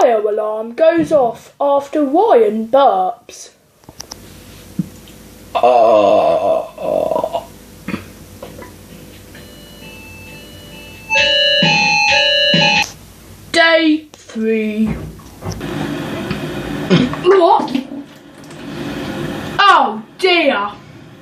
fire alarm goes off after Ryan burps. Day 3.